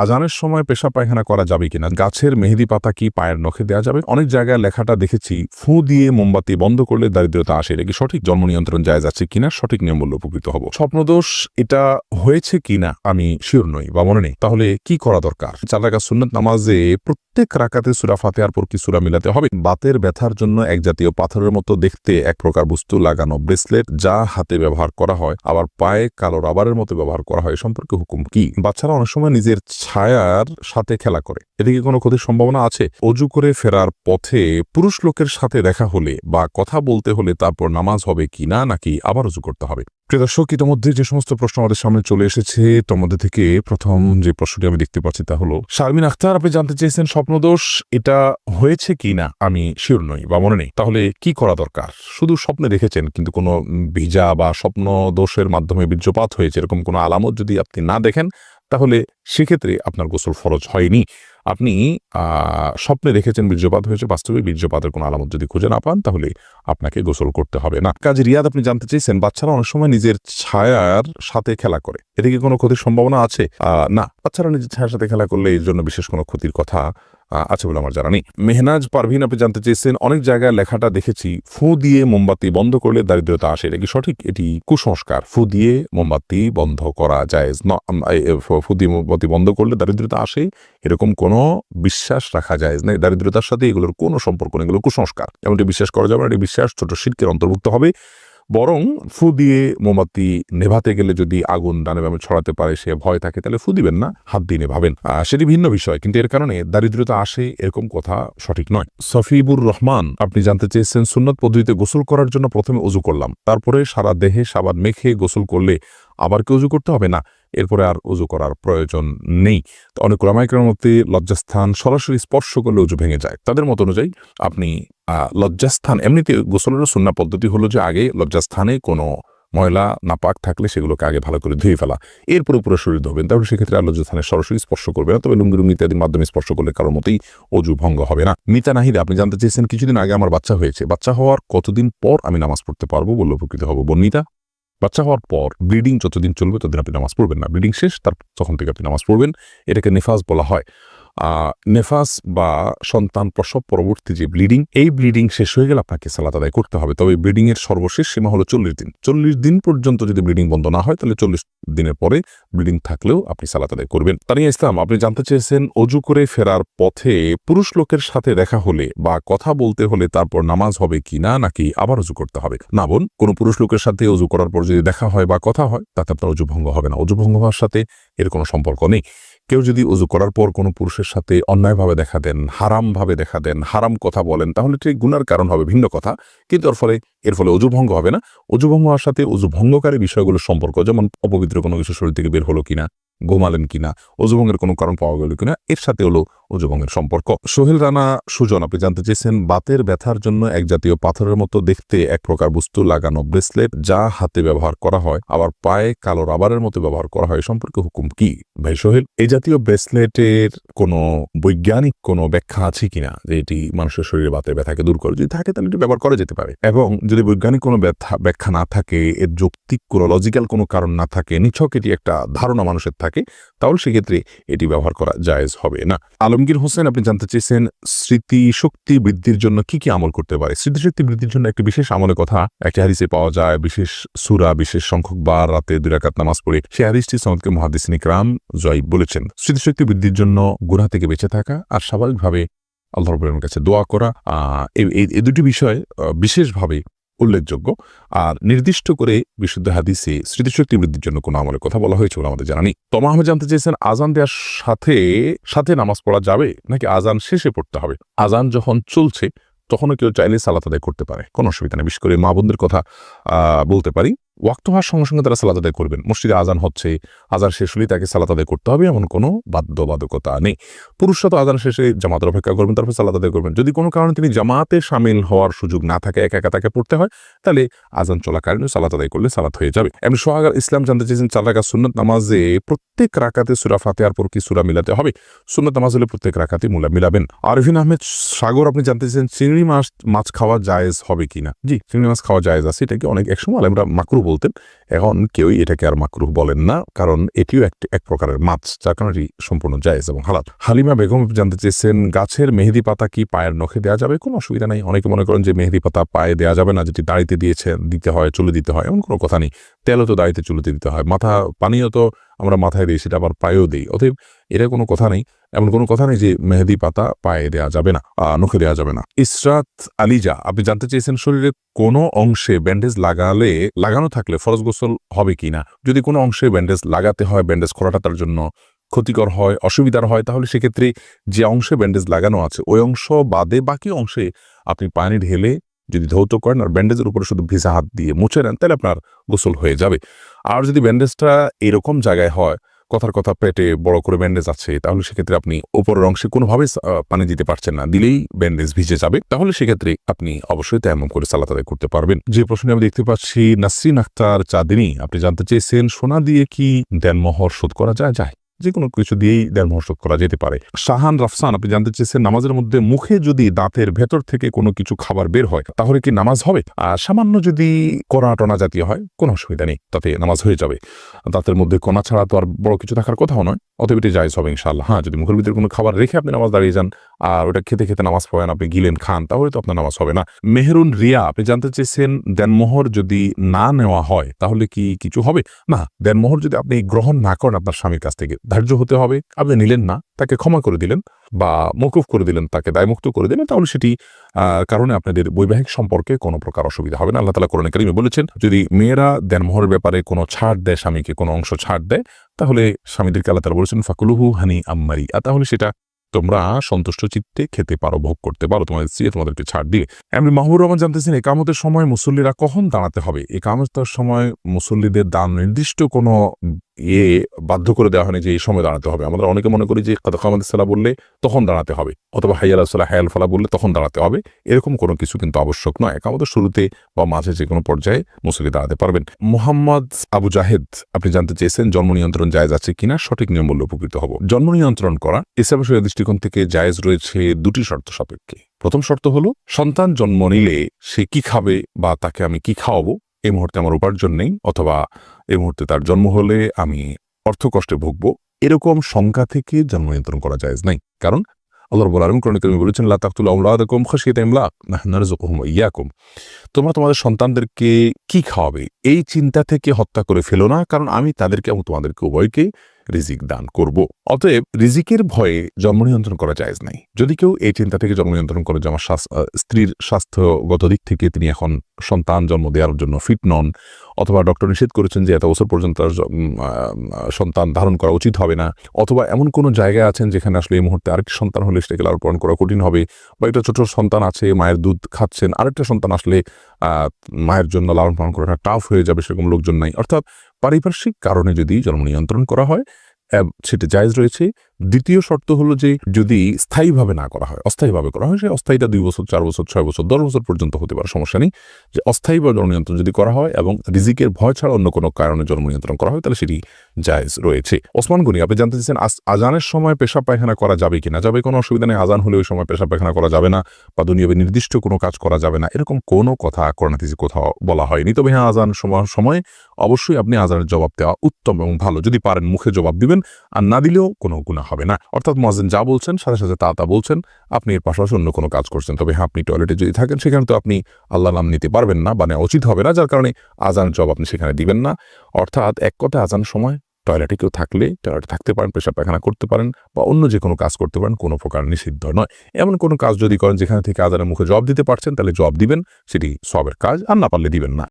আজানের সময় পেশাব পায়খানা করা যাবে কিনা, গাছের মেহেদি পাতা কি পায়ের নখে দেওয়া যাবে? অনেক জায়গায় লেখাটা দেখেছি ফু দিয়ে মোমবাতি বন্ধ করলে দারিদ্রতা আসে। এটা কি সঠিক? জন্ম নিয়ন্ত্রণ জায়েজ আছে কিনা? সঠিক নিয়ম বললে উপকৃত হব। স্বপ্নদোষ এটা হয়েছে কিনা আমি শিওর নই বা মনে নেই, তাহলে কি করা দরকার? 4 রাকাত সুন্নাত নামাজে প্রত্যেক রাকাতে সূরা ফাতিহার পর কি সূরা মিলাতে হবে? বাতের ব্যথার জন্য এক জাতীয় পাথরের মতো দেখতে এক প্রকার বস্তু লাগানো ব্রেসলেট যা হাতে ব্যবহার করা হয় আবার পায়ে কালো রাবারের মতো ব্যবহার করা হয়, সম্পর্কে হুকুম কি? বাচ্চারা অনেক সময় নিজের ছায়ার সাথে খেলা করে, এদিকে কোনো ক্ষতির সম্ভাবনা আছে? অজু করে ফেরার পথে পুরুষ লোকের সাথে দেখা হলে বা কথা বলতে হলে তারপর নামাজ হবে কিনা, নাকি আবার অজু করতে হবে? প্রিয় দর্শক, ইতিমধ্যে যে সমস্ত প্রশ্ন আমাদের সামনে চলে এসেছে তার মধ্যে থেকে প্রথম যে প্রশ্নটি আমি দেখতে পাচ্ছি তা হলো শারমিন আখতার, আপনি জানতে চেয়েছেন স্বপ্নদোষ এটা হয়েছে কিনা আমি শিওর নই বা মনে নেই, তাহলে কি করা দরকার? শুধু স্বপ্নে দেখেছেন কিন্তু কোনো ভিজা বা স্বপ্ন দোষের মাধ্যমে বীর্যপাত হয়েছে এরকম কোনো আলামত যদি আপনি না দেখেন তাহলে সেক্ষেত্রে আপনার গোসল ফরজ হয়নি। আপনি স্বপ্নে দেখেছেন বীর্যপাত হয়েছে, বাস্তবে বীর্যপাতের কোনো আলামত যদি খুঁজে না পান তাহলে আপনাকে গোসল করতে হবে না। কাজী রিয়াদ, আপনি জানতে চেয়েছেন বাচ্চারা অনেক সময় নিজের ছায়ার সাথে খেলা করে, এতে কি কোনো ক্ষতির সম্ভাবনা আছে? না, বাচ্চারা নিজের ছায়ার সাথে খেলা করলে এর জন্য বিশেষ কোনো ক্ষতির কথা আছে বলে আমার জানা নেই। মেহনাজ পারভিন, আপনি জানতে চেয়েছেন অনেক জায়গায় লেখাটা দেখেছি ফু দিয়ে মোমবাতি বন্ধ করলে দারিদ্রতা আসে, এটা কি সঠিক? এটি কুসংস্কার। ফু দিয়ে মোমবাতি বন্ধ করা জায়েজ না। ফু দিয়ে মোমবাতি বন্ধ করলে দারিদ্রতা আসে এরকম কোনো বিশ্বাস রাখা যায় না। দারিদ্রতার সাথে এগুলোর কোনো সম্পর্ক নেই, এগুলো কুসংস্কার, এমনটি বিশ্বাস করা যাবে না। এটি বিশ্বাস ছোট শিরকের অন্তর্ভুক্ত হবে। বরং ফু দিয়ে মোমবাতি নেভাতে গেলে যদি আগুন ডানে বামে ছড়াতে পারে সে ভয় থাকে তাহলে ফু দিবেন না, হাত দিয়ে নেভাবেন, সেটি ভিন্ন বিষয়, কিন্তু এর কারণে দারিদ্রতা আসে এরকম কথা সঠিক নয়। সফিবুর রহমান, আপনি জানতে চেয়েছেন সুন্নত পদ্ধতিতে গোসল করার জন্য প্রথমে উজু করলাম, তারপরে সারা দেহে সাবান মেখে গোসল করলে আবার কি উজু করতে হবে? না, এরপরে আর উজু করার প্রয়োজন নেই। তো অনেক ওলামায়ে কেরামের মতে লজ্জাস্থান সরাসরি স্পর্শ করলে উজু ভেঙে যায়। তাদের মত অনুযায়ী আপনি লজ্জাস্থান, এমনিতে গোসলের সুন্নাহ পদ্ধতি হলো যে আগে লজ্জাস্থানে কোনো ময়লা নাপাক থাকলে সেগুলোকে আগে ভালো করে ধুয়ে ফেলা, এরপরে পুরো শরীর ধোবেন, তাহলে সেক্ষেত্রে আর লজ্জাস্থানে সরাসরি স্পর্শ করবে না। তবে লুঙ্গি ইত্যাদির মাধ্যমে স্পর্শ করলে কারোর মতেই অজু ভঙ্গ হবে না। মিতা নাহিদা, আপনি জানতে চেয়েছেন কিছুদিন আগে আমার বাচ্চা হয়েছে, বাচ্চা হওয়ার কতদিন পর আমি নামাজ পড়তে পারবো বললে উপকৃত হব? বর্ণিতা, বাচ্চা হওয়ার পর ব্লিডিং যতদিন চলবে ততদিন আপনি নামাজ পড়বেন না, ব্লিডিং শেষ তখন থেকে আপনি নামাজ পড়বেন। এটাকে নেফাস বলা হয়। নেফাস বা সন্তান প্রসব পরবর্তী যে ব্লিডিং, এই ব্লিডিং শেষ হয়ে গেলে আপনাকে সালাত আদায় করতে হবে। তবে ব্লিডিং এর সর্বশেষ সীমা হলো 40 দিন। 40 দিন পর্যন্ত যদি ব্লিডিং বন্ধ না হয় তাহলে 40 দিনের পরে ব্লিডিং থাকলেও আপনি সালাত আদায় করবেন। তানিয়া ইসলাম, আপনি জানতে চেয়েছেন অজু করে ফেরার পথে পুরুষ লোকের সাথে দেখা হলে বা কথা বলতে হলে তারপর নামাজ হবে কিনা, নাকি আবার অজু করতে হবে? না বোন, কোনো পুরুষ লোকের সাথে অজু করার পর যদি দেখা হয় বা কথা হয় তাতে আপনার অজু ভঙ্গ হবে না। অজু ভঙ্গ হওয়ার সাথে এর কোনো সম্পর্ক নেই। কেউ যদি অজু করার পর কোনো পুরুষের সাথে অন্যায়ভাবে দেখা দেন, হারামভাবে দেখা দেন, হারাম কথা বলেন, তাহলে ঠিক গুনার কারণ হবে, ভিন্ন কথা, কিন্তু এর ফলে অজু ভঙ্গ হবে না। অজু ভঙ্গ হওয়ার সাথে অজু ভঙ্গকারী বিষয়গুলোর সম্পর্ক, যেমন অপবিত্র কোনো কিছু শরীর থেকে বের হলো কিনা, ঘুমালেন কিনা, অজুভঙ্গের কোনো কারণ পাওয়া গেল কিনা, এর সাথে হলো অজুভঙ্গের সম্পর্ক। সোহেল রানা সুজন, আপনি জানতে চেয়েছেন বাতের ব্যথার জন্য এক জাতীয় পাথরের মতো দেখতে এক প্রকার বস্তু লাগানো ব্রেসলেট যা হাতে ব্যবহার করা হয় আবার পায়ে কালো রাবারের মতো ব্যবহার করা হয়, সম্পর্কে হুকুম কি? ভাই সোহেল, এই জাতীয় ব্রেসলেটের কোনো বৈজ্ঞানিক কোনো ব্যাখ্যা আছে কিনা যে এটি মানুষের শরীরে বাতের ব্যথাকে দূর করে? যদি থাকে তাহলে এটি ব্যবহার করা যেতে পারে, এবং যদি বৈজ্ঞানিক কোনো ব্যাখ্যা না থাকে, এর যৌক্তিক কোনো লজিক্যাল কোনো কারণ না থাকে, নিছক এটি একটা ধারণা মানুষের থাকে, তাহলে সেক্ষেত্রে এটি ব্যবহার করা জায়েজ হবে না। আলমগীর হোসেন, আপনি জানতে চেয়েছেন স্মৃতিশক্তি বৃদ্ধির জন্য কি কি আমল করতে পারে? স্মৃতিশক্তি বৃদ্ধির জন্য একটি বিশেষ আমলের কথা একটি হাদিসে পাওয়া যায়, বিশেষ সূরা বিশেষ সংখ্যক বার রাতে 2 রাকাত নামাজ পড়ে। সেই হাদিসটি সনদকে মুহাদ্দিসিন ইকরাম জয়ীব বলেছেন। স্মৃতিশক্তি বৃদ্ধির জন্য গুনাহ থেকে বেঁচে থাকা আর স্বাভাবিকভাবে আল্লাহ রাব্বুল কাছে দোয়া করা, এই দুটি বিষয় বিশেষভাবে উল্লেখযোগ্য। আর নির্দিষ্ট করে বিশুদ্ধ হাদিসে স্মৃতিশক্তি বৃদ্ধির জন্য কোনো আমলের কথা বলা হয়েছে বলে আমাদের জানা নেই। তমা আহমেদ জানতে চেয়েছেন আজান দেওয়ার সাথে সাথে নামাজ পড়া যাবে নাকি আজান শেষে পড়তে হবে? আজান যখন চলছে তখনও কেউ চাইলে সালাত আদায় করতে পারে, কোনো অসুবিধা নেই। বিশেষ করে মা বোনদের কথা বলতে পারি, ওয়াক্ত হওয়ার সঙ্গে সঙ্গে তারা সালাত আদায় করবেন। মসজিদে আজান হচ্ছে, আজান শেষ হলেই তাকে সালাত আদায় করতে হবে এমন কোনো বাধ্যবাধকতা নেই। পুরুষরা তো আজান শেষে জামাতের অপেক্ষা করবেন, তারপর সালাত আদায় করবেন। যদি কোনো কারণে তিনি জামাতে শামিল হওয়ার সুযোগ না থাকে, একা একা তাকে পড়তে হয়, তাহলে আজান চলাকালীন সালাত আদায় করলে সালাত হয়ে যাবে। এমনি সোহাগ ইসলাম জানতে চেয়েছেন 4 রাকাত সুন্নাত নামাজে প্রত্যেক রাকাতে সূরা ফাতিহার পর কি সূরা মিলাতে হবে? সুন্নাত নামাজ হলে প্রত্যেক রাকাতে মিলাবেন। আরফিন আহমেদ সাগর, আপনি জানতে চেয়েছেন চিংড়ি মাছ খাওয়া জায়েজ হবে কিনা? জি, চিংড়ি মাছ খাওয়া জায়েজ আছে, এটাকে একসময় আমরা মাকরু বলতেন, এখন কেউই এটাকে আর মাকরুহ বলেন না, কারণ এটিও এক প্রকারের মাছ, যার কারণে এটি সম্পূর্ণ জায়েজ এবং হালাল। হালিমা বেগম জানতে চেয়েছেন, গাছের মেহেদি পাতা কি পায়ের নখে দেওয়া যাবে? কোনো অসুবিধা নেই। অনেকে মনে করেন যে মেহেদি পাতা পায়ে দেওয়া যাবে না, যেটি দাড়িতে দিতে হয়, চুলে দিতে হয়, এমন কোনো কথা নেই। তেলও তো দাড়িতে চুলেতে দিতে হয়, পানিও তো আমরা মাথায় দিই, সেটা আবার পায়েও দিই। অতএব এটা কোনো কথা নেই, এমন কোনো কথা নেই যে মেহেদি পাতা পায়ে দেওয়া যাবে না, নখে দেওয়া যাবে না। ইসরাত আলিজা আপনি জানতে চেয়েছেন, শরীরে কোনো অংশে ব্যান্ডেজ লাগানো থাকলে ফরজ গোসল হবে কিনা? যদি কোনো অংশে ব্যান্ডেজ লাগাতে হয়, ব্যান্ডেজ করাটা তার জন্য ক্ষতিকর হয়, অসুবিধার হয়, তাহলে সেক্ষেত্রে যে অংশে ব্যান্ডেজ লাগানো আছে ওই অংশ বাদে বাকি অংশে আপনি পানি ঢেলে যদি ধৌত করেন আর ব্যান্ডেজের উপরে শুধু ভিজা হাত দিয়ে মুছে নেন, তাহলে আপনার গোসল হয়ে যাবে। আর যদি ব্যান্ডেজটা এরকম জায়গায় হয়, কথার কথা পেটে বড় করে ব্যান্ডেজ আছে, তাহলে সেক্ষেত্রে আপনি উপরের অংশে কোনোভাবে পানি দিতে পারছেন না, দিলেই ব্যান্ডেজ ভিজে যাবে, তাহলে সেক্ষেত্রে আপনি অবশ্যই তায়াম্মুম করে সালাত আদায় করতে পারবেন। যে প্রশ্নে আমি দেখতে পাচ্ছি, নাসরিন আক্তার চাঁদিনী আপনি জানতে চেয়েছেন, সোনা দিয়ে কি দেনমোহর শোধ করা যায়? যে কোনো কিছু দিয়েই দেনমোহর শোধ করা যেতে পারে। শাহান রাফসান আপনি জানতে চেয়েছেন, নামাজের মধ্যে মুখে যদি দাঁতের ভেতর থেকে কোনো কিছু খাবার বের হয় তাহলে কি নামাজ হবে? সামান্য যদি কণা টনা জাতীয় হয় কোনো অসুবিধা নেই, তাতে নামাজ হয়ে যাবে। দাঁতের মধ্যে কণা ছাড়া তো আর বড় কিছু থাকার কথাও নয়, অতএব এটি জায়েজ হবে ইনশাআল্লাহ। হ্যাঁ, যদি মুখের ভিতরে কোনো খাবার রেখে আপনি নামাজ দাঁড়িয়ে যান আর ওটা খেতে খেতে নামাজ পড়েন, আপনি গিলেন খান, তাহলে তো আপনার নামাজ হবে না। মেহরুন রিয়া আপনি জানতে চেয়েছেন, দেনমোহর যদি না নেওয়া হয় তাহলে কি কিছু হবে? না, দেনমোহর যদি আপনি গ্রহণ না করেন আপনার স্বামীর কাছ থেকে, ধার্য হতে হবে, আপনি নিলেন না, তাকে ক্ষমা করে দিলেন বা মওকুফ করে দিলেন, তাকে দায়মুক্ত করে দিলেন, তাহলে সেটি কারণে আপনাদের বৈবাহিক সম্পর্কে কোনো প্রকার অসুবিধা হবে না। আল্লাহ তাআলা কোরআনে কারীমে বলেছেন, যদি মেয়েরা দেনমোহরের ব্যাপারে কোনো ছাড় দেয়, স্বামীকে কোনো অংশ ছাড় দেয়, তাহলে স্বামীদেরকে আল্লাহ তাআলা বলেছেন ফাকুলুহু হানি আম্মারি, তাহলে সেটা তোমরা সন্তুষ্ট চিত্তে খেতে পারো, ভোগ করতে পারো, তোমাদের স্ত্রী তোমাদেরকে ছাড় দিয়ে। এমনি মাহবুর রহমান জানতেছেন, একামতের সময় মুসল্লিরা কখন দাঁড়াতে হবে? একামতের সময় মুসল্লিদের নির্দিষ্ট কোনো বাধ্য করে দেওয়া হয়নি যে এই সময় দাঁড়াতে হবে। আমরা অনেকে মনে করি যে কামাতের সালাহ বললে তখন দাঁড়াতে হবে, অথবা হাইয়া আলাস সালাহ হায়াল ফালাহ বললে তখন দাঁড়াতে হবে, এরকম কোনো কিছু কিন্তু আবশ্যক নয়। একামতের শুরুতে বা মাঝে যে কোনো পর্যায়ে মুসল্লি দাঁড়াতে পারবেন। মোহাম্মদ আবু জাহেদ আপনি জানতে চেয়েছেন, জন্ম নিয়ন্ত্রণ জায়েজ আছে কিনা? সঠিক নিয়ম বললে উপকৃত হব। জন্ম নিয়ন্ত্রণ করা ইসলাম শরীয়তের দৃষ্টিকোণ থেকে জায়েজ রয়েছে দুটি শর্ত সাপেক্ষে। প্রথম শর্ত হলো, সন্তান জন্ম নিলে সে কি খাবে বা তাকে আমি কি খাওয়াবো, এই মুহূর্তে আমার উপার্জন নেই, অথবা এই মুহূর্তে তার জন্ম হলে আমি অর্থকষ্টে ভুগবো, এরকম শঙ্কা থেকে জন্ম নিয়ন্ত্রণ করা জায়েজ নাই। কারণ আল্লাহ রাব্বুল আলামিন কোরআনে কারীমে বলেছেন, লা তাকতুলু আওলাদাকুম খাশিয়াতা ইমলাক নাহনু নারযুকুহুম ওয়া ইয়াকুম, তোমরা তোমাদের সন্তানদেরকে কি খাওয়াবে এই চিন্তা থেকে হত্যা করে ফেলো না, কারণ আমি তাদেরকে এবং তোমাদেরকে উভয়কে রিজিক দান করব। অতএব রিজিকের ভয়ে জন্ম নিয়ন্ত্রণ করা জায়েজ নাই। যদি কেউ এই চিন্তা থেকে জন্ম নিয়ন্ত্রণ করে যে আমার স্ত্রীর স্বাস্থ্যগত দিক থেকে তিনি এখন সন্তান জন্ম দেওয়ার জন্য ফিট নন, অথবা ডক্টর নিষেধ করেছেন যে এত বছর পর্যন্ত সন্তান ধারণ করা উচিত হবে না, অথবা এমন কোনো জায়গায় আছেন যেখানে আসলে এই মুহূর্তে আরেকটি সন্তান হলে সেটাকে লালন পালন করা কঠিন হবে, বা একটা ছোট সন্তান আছে মায়ের দুধ খাচ্ছেন, আরেকটা সন্তান আসলে মায়ের জন্য লালন পালন করাটা টাফ হয়ে যাবে, সেরকম লোকজন নাই, অর্থাৎ পারিপার্শ্বিক কারণে যদি জন্ম নিয়ন্ত্রণ করা হয় সেটা জায়েজ রয়েছে। দ্বিতীয় শর্ত হলো যে যদি স্থায়ীভাবে না করা হয়, অস্থায়ীভাবে করা হয়, সে অস্থায়ীটা 2 বছর 4 বছর 6 বছর 10 বছর পর্যন্ত হতে পারে, সমস্যা নেই। যে অস্থায়ীভাবে জন্ম নিয়ন্ত্রণ যদি করা হয় এবং রিজিকের ভয় ছাড়া অন্য কোনো কারণে জন্ম নিয়ন্ত্রণ করা হয়, তাহলে সেটি জায়েজ রয়েছে। ওসমান গনি আপনি জানতে চাইছেন, আজানের সময় পেশাব পায়খানা করা যাবে কিনা? যাবে, কোনো অসুবিধা নেই। আজান হলে ওই সময় পেশাব পায়খানা করা যাবে না বা দুনিয়াবে নির্দিষ্ট কোনো কাজ করা যাবে না, এরকম কোনো কথা কোরআন হাদিসে কোথাও বলা হয়নি। তবে হ্যাঁ, আজান সময় অবশ্যই আপনি আজানের জবাব দেওয়া উত্তম এবং ভালো। যদি পারেন মুখে জবাব দিবেন, আর না দিলেও কোনো গুনাহ হবে না। অর্থাৎ মুয়াজ্জিন যা বলছেন সাথে সাথে তা বলছেন, আপনি এর পাশাপাশি অন্য কোনো কাজ করছেন। তবে হ্যাঁ, আপনি টয়লেটে যদি থাকেন সেখানে তো আপনি আল্লাহ নাম নিতে পারবেন না বা নেওয়া উচিত হবে না, যার কারণে আজানের জবাব আপনি সেখানে দিবেন না। অর্থাৎ এক কথা, আজানের সময় টয়লেটে কেউ থাকলে টয়লেটে থাকতে পারেন, পেশাব পায়খানা করতে পারেন বা অন্য যে কোনো কাজ করতে পারেন, কোনো প্রকার নিষিদ্ধ নয়। এমন কোনো কাজ যদি করেন যেখানে থেকে আজানের মুখে জবাব দিতে পারছেন, তাহলে জবাব দিবেন, সেটি সওয়াবের কাজ, আর না পারলে দিবেন না।